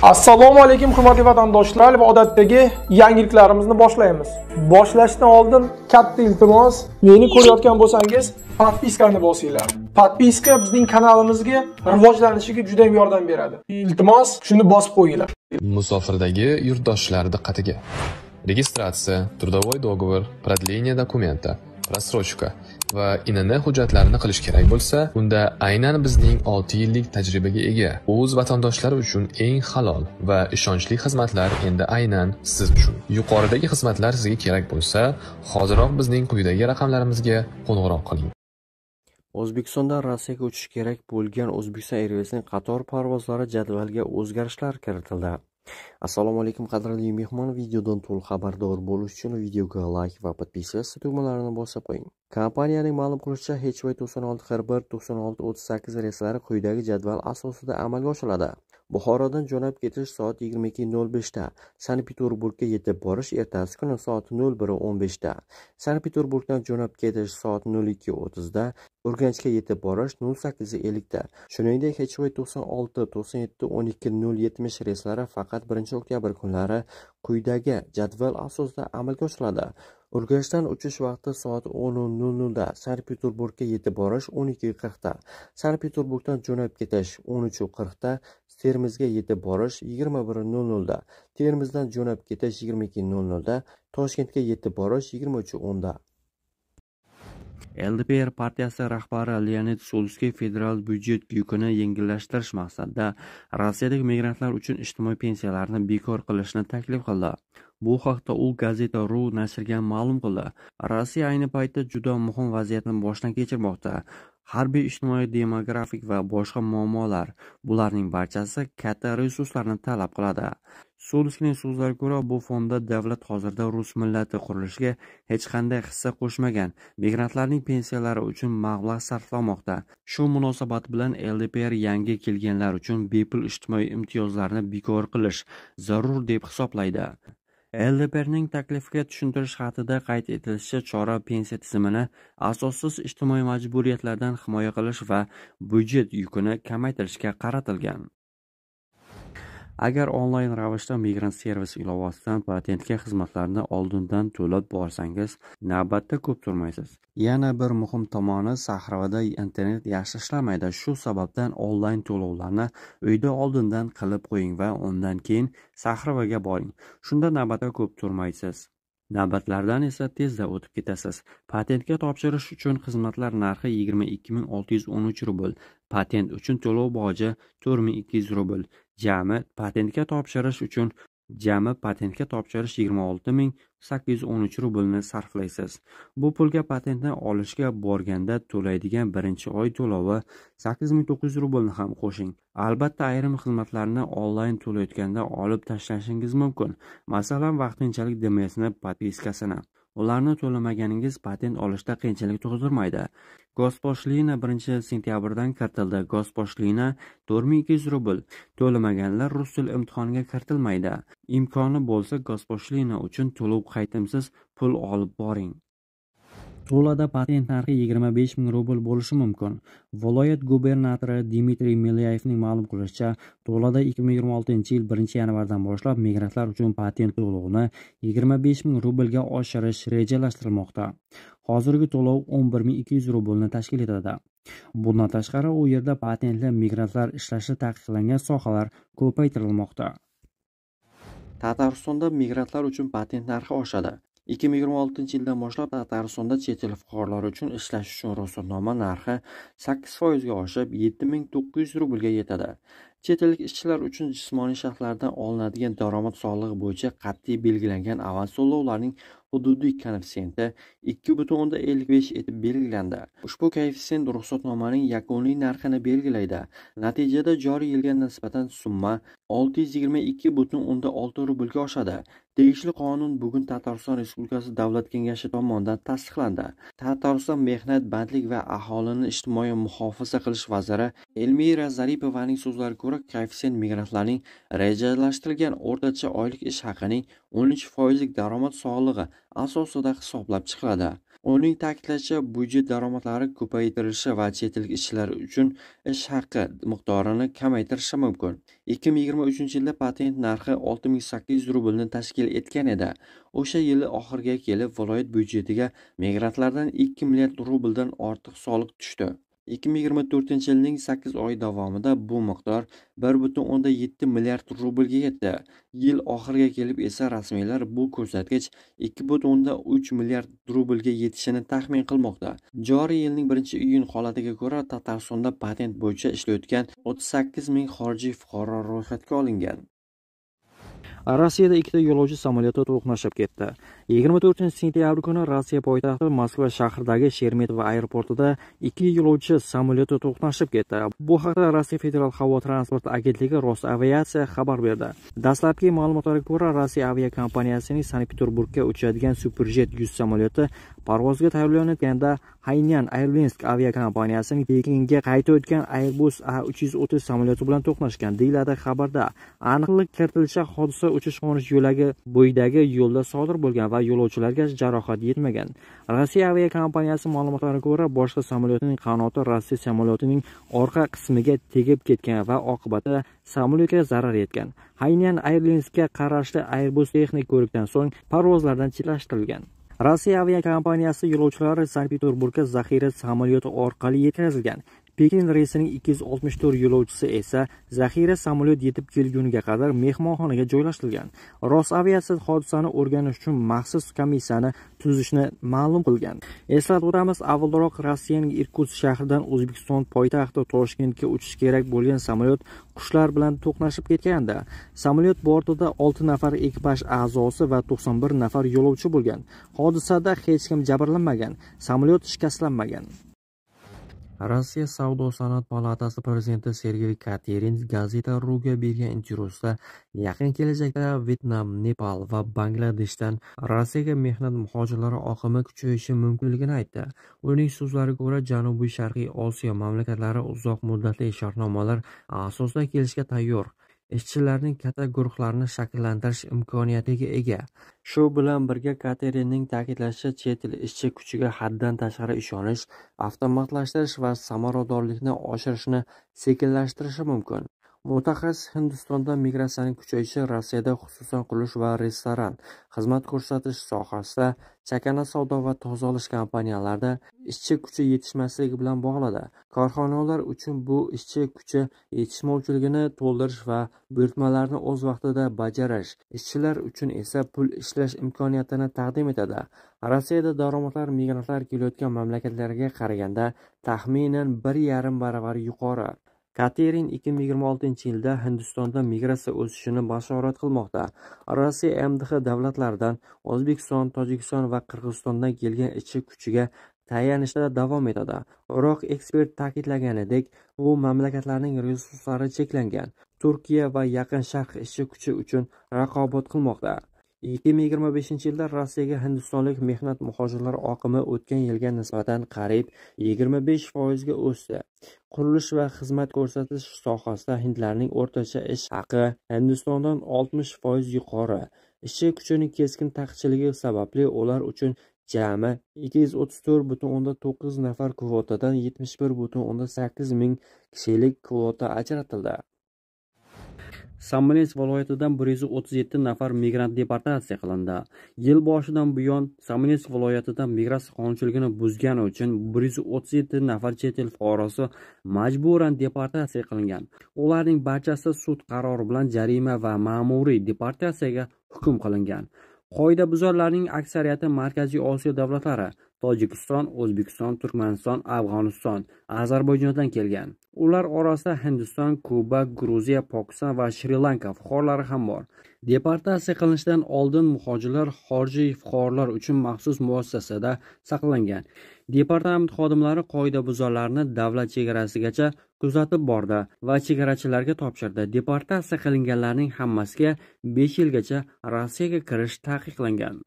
Assalomu alaykum hurmatli vatandoshlar va odatdagi yangiliklarimizni boshlaymiz. Boshlashdan oldin katta iltimos, meni ko'rayotgan bo'lsangiz, podpiskani bosinglar. Podpiska bizning kanalimizga rivojlanishiga juda ham yordam beradi. Iltimos, shuni bosib qo'yinglar. Musofirdagi yurtdoshlar diqqatiga. Registratsiya, трудовой договор, продление документа, рассрочка va INN hujjatlarini qilish kerak bo'lsa, unda aynan bizning 6 yillik tajribaga ega o'z vatandoshlari uchun eng halol va ishonchli xizmatlar endi aynan siz uchun. Yuqoridagi xizmatlar sizga kerak bo'lsa, hoziroq bizning quyidagi raqamlarimizga qo'ng'iroq qiling. O'zbekistondan Rossiyaga uchish kerak bo'lgan Uzbekistan Airways'ning qator parvozlari jadvaliga o'zgarishlar kiritildi. Assalomu alaykum qadrli mehmon, videodan to'liq xabardor bo'lish uchun videoga like va podpiska tugmalarini bosib qo'ying. Kompaniyaning ma'lum qilishicha, Hechway 96-41-96-38 reyslari quyidagi jadval asosida amalga oshiriladi. Buxorodan jo'nab ketish soat 22:05 da, Sankt-Peterburgga yetib borish ertasi kuni soat 01:15 da, Sankt-Peterburgdan jo'nab ketish soat 02:30 da, Urganchga yetib borish 08:50 da. Shuningdek, Hechway 96, 97, 12, 070 reyslari faqat 1-oktyabr kunlari quyidagi jadval asosida amalga oshiriladi. Urganchdan uchish vaqti soat 10:00 da, Sankt-Peterburgga yetib borish 12:40 da, Sankt-Peterburgdan jo'nab ketish 13:40 da, Termizga yetib borish 21:00 da, Termizdan jo'nab ketish 22:00 da, Toshkentga yetib borish 23:10 da. LDPR partiyasi rahbari Leonid Slutskiy federal byudjet yukini yengillashtirish maqsadida Rossiyadagi migrantlar uchun ijtimoiy pensiyalarni bekor qilishni taklif qildi. Bu haqda u Gazeta.ru nashriga ma'lum qildi. Rossiya ayni paytda juda muhim vaziyatni boshdan kechirmoqda. Harbiy, ijtimoiy, demografik va boshqa muammolar, bularning barchasi katta resurslarni talab qiladi. Slutskiyning so'zlariga ko'ra, bu fonda davlat hozirda rus millati qurilishiga hech qanday hissa qo'shmagan migrantlarning pensiyalari uchun mablag' sarflamoqda. Shu munosabat bilan LDPR yangi kelganlar uchun bepul ijtimoiy imtiyozlarni bekor qilish zarur deb hisoblaydi. LDPRning taklifiga tushuntirish xatida qayd etilishicha, chora pensiya tizimini asossiz ijtimoiy majburiyatlardan himoya qilish va byudjet yukini kamaytirishga qaratilgan. Agar onlayn ravishda migrant servis ilovasidan patentga xizmatlarni oldindan to'lab borsangiz, navbatda ko'p turmaysiz. Yana bir muhim tomoni, Sahroda internet yaxshi ishlamaydi. Shu sababdan onlayn to'lovlarni uyda oldindan qilib qo'ying va undan keyin Sahrovaga boring. Shunda navbatda ko'p turmaysiz. Navbatlardan esa tezda o'tib ketasiz. Patentga topshirish uchun xizmatlar narxi 22.613 rubl, patent uchun to'lov boji 4.200 rubl. Jami patentga topshirish 26.813 rublni sarflaysiz. Bu pulga patentni olishga borganda to'laydigan birinchi oy to'lovi 8.900 rublni ham qo'shing. Albatta, ayrim xizmatlarni onlayn to'layotganda olib tashlashingiz mumkin. Masalan, vaqtinchalik DMSni podpiskasini. Ularni to'lamaganingiz patent olishda qiyinchilik tug'dirmaydi. Госпошлина 1-sentyabrdan kiritildi. Госпошлина 4200 rubl. To'lamaganlar rus tili imtihoniga kiritilmaydi. Imkoni bo'lsa, Госпошлина uchun to'lov qaytimsiz pul olib boring. Tuvada patent narxi 25.000 rubl bo'lishi mumkin. Viloyat gubernatori Dmitriy Milyayevning ma'lum qilishicha, Tuvada 2026-yil 1-yanvardan boshlab migrantlar uchun patent to'lovini 25.000 rublga oshirish rejalashtirilmoqda. Hozirgi to'lov 11.200 rublni tashkil etadi. Bundan tashqari, u yerda patentli migrantlar ishlashi taqiqlangan sohalar ko'paytirilmoqda. Tataristonda migrantlar uchun patent narxi oshadi. 2026-yildan boshlab Tataristonda chet el fuqarolari uchun ishlash uchun ruxsatnoma narxi 8% ga oshib 7.900 rublga yetadi. Chet ellik ishchilar uchun jismoniy shaxslardan olinadigan daromad solig'i bo'yicha qat'iy belgilangan avans to'lovlarning hududiy koeffitsiyenti 2.55 etib belgilandi. Ushbu koeffitsient ruxsatnomaning yakuniy narxini belgilaydi. Natijada joriy yilga nisbatan summa 622.6 rublga oshadi. Tegishli qonun bugun Tatariston Respublikasi Davlat kengashi tomonidan tasdiqlandi. Tatariston Mehnat, bandlik va aholini ijtimoiy muhofaza qilish vaziri Elmira Zaripovaning so'zlariga ko'ra, koeffitsient migrantlarning rejalashtirilgan o'rtacha oylik ish haqining 13% daromad solig'i asosida hisoblab chiqiladi. Uning ta'kidlashicha, byudjet daromadlari ko'paytirilishi va chet el ishchilari uchun ish haqi miqdorini kamaytirishi mumkin. 2023-yilda patent narxi 6800 rublni tashkil etgan edi. O'sha yili oxiriga kelib viloyat byudjetiga migrantlardan 2 milliard rubldan ortiq soliq tushdi. 2024-yilning 8 oy davomida bu miqdor 1,7 milliard rublga yetdi. Yil oxiriga kelib esa rasmiylar bu ko'rsatkich 2,3 milliard rublga yetishini taxmin qilmoqda. Joriy yilning 1-iyun holatiga ko'ra Tataristonda patent bo'yicha ishlayotgan 38 ming xorijiy fuqaro ro'yxatga olingan. Rossiyada ikkita yo'lovchi samolyoti to'qnashib ketdi. 24-sentyabr kuni Rossiya poytaxti Moskva shahridagi Sheremetyevo aeroportida ikki yo'lovchi samolyoti to'qnashib ketdi. Bu haqda Rossiya Federal havo transporti agentligi Rosaviatsiya xabar berdi. Dastlabki ma'lumotlarga ko'ra, Rossiya aviakompaniyasining Sankt-Peterburgga uchadigan Superjet 100 samolyoti parvozga tayyorlanayotganda Hainan Airlines aviakompaniyasining Pekinga qaytayotgan Airbus A330 samolyoti bilan to'qnashgan, deyiladi xabarda. Aniqlik kiritilishicha, hodisa uchish-qo'nish yo'lagi bo'yidagi yo'lda sodir bo'lgan va yo'lovchilarga jarohat yetmagan. Rossiya aviakompaniyasi ma'lumotlariga ko'ra, boshqa samolyotning qanoti Rossiya samolyotining orqa qismiga tegib ketgan va oqibatida samolyotga zarar yetgan. Hainan Airlinesga qarashli Airbus texnik ko'rikdan so'ng parvozlardan chetlashtirilgan. Rossiya aviakompaniyasi yo'lovchilari Sankt-Peterburgga zaxira samolyoti orqali yetkazilgan. Pekin reysining 264 yo'lovchisi esa zaxira samolyot yetib kelguniga qadar mehmonxonaga joylashtirilgan. Rosaviatsiya hodisani o'rganish uchun maxsus komissiyani tuzishni ma'lum qilgan. Eslatib o'tamiz, avvalroq Rossiyaning Irkutsk shahridan O'zbekiston poytaxti Toshkentga uchish kerak bo'lgan samolyot qushlar bilan to'qnashib ketganda, samolyot bortida 6 nafar ekipaj a'zosi va 91 nafar yo'lovchi bo'lgan. Hodisada hech kim jabrlanmagan, samolyot shikastlanmagan. Rossiya Savdo-sanoat palatasi prezidenti Sergey Katerin gazeta Ruga bergan intervyusida yaqin kelajakda Vyetnam, Nepal va Bangladeshdan Rossiyaga mehnat muhojirlari oqimi kuchayishi mumkinligini aytdi. Uning so'zlariga ko'ra, Janubiy-Sharqiy Osiyo mamlakatlari uzoq muddatli shartnomalar asosida kelishga tayyor. Ishchilarning katta guruhlarini shakllantirish imkoniyatiga ega. Shu bilan birga Katerinning ta'kidlashicha, chet el ishchi kuchiga haddan tashqari ishonish, avtomatlashtirish va samaradorlikni oshirishni sekinlashtirishi mumkin. Mutaxassis Hindistonda migratsiyaning kuchayishi Rossiyada xususan qurilish va restoran, xizmat ko'rsatish sohasida, chakana savdo va tozalash kompaniyalarida ishchi kuchi yetishmasligi bilan bog'ladi. Korxonalar uchun bu ishchi kuchi yetishmovchiligini to'ldirish va buyurtmalarni o'z vaqtida bajarish, ishchilar uchun esa pul ishlash imkoniyatini taqdim etadi. Rossiyada daromadlar migrantlar kelayotgan mamlakatlarga qaraganda taxminan 1,5 baravar yuqori. Katerin 2026-yilda Hindistonda migratsiya o'sishini bashorat qilmoqda. Rossiya MDH davlatlaridan O'zbekiston, Tojikiston va Qirg'izistondan kelgan ishchi kuchiga tayanishda davom etadi. Biroq ekspert ta'kidlaganidek, bu mamlakatlarning resurslari cheklangan. Turkiya va Yaqin Sharq ishchi kuchi uchun raqobat qilmoqda. 2025-yilda Rossiyaga hindistonlik mehnat muhojirlari oqimi o'tgan yilga nisbatan qariyb 25% ga o'sdi. Qurilish va xizmat ko'rsatish sohasida hindlarning o'rtacha ish haqi Hindistondan 60% yuqori. Ishchi kuchining keskin taqchilligi sababli ular uchun jami 234,9 nafar kvotadan 71,8 ming kishilik kvota ajratildi. Samolets viloyatidan 137 nafar migrant deportatsiya qilindi. Yil boshidan buyon Samolets viloyatidan migratsiya qonunchiligini buzgani uchun 137 nafar chet el fuqarosi majburan deportatsiya qilingan. Ularning barchasi sud qarori bilan jarima va ma'muriy deportatsiyaga hukm qilingan. Qoidabuzarlarning aksariyati Markaziy Osiyo davlatlari, Tojikiston, O'zbekiston, Turkmaniston, Afg'oniston, Ozarbayjondan kelgan. Ular orasida Hindiston, Kuba, Gruziya, Pokiston va Shri-Lanka fuqarolari ham bor. Deportatsiya qilinishidan oldin muhojirlar xorijiy fuqarolar uchun maxsus muassasada saqlangan. Departament xodimlari qoidabuzarlarni davlat chegarasigacha kuzatib bordi va chegarachilarga topshirdi. Deportatsiya qilinganlarning hammasiga 5 yilgacha Rossiyaga kirish taqiqlangan.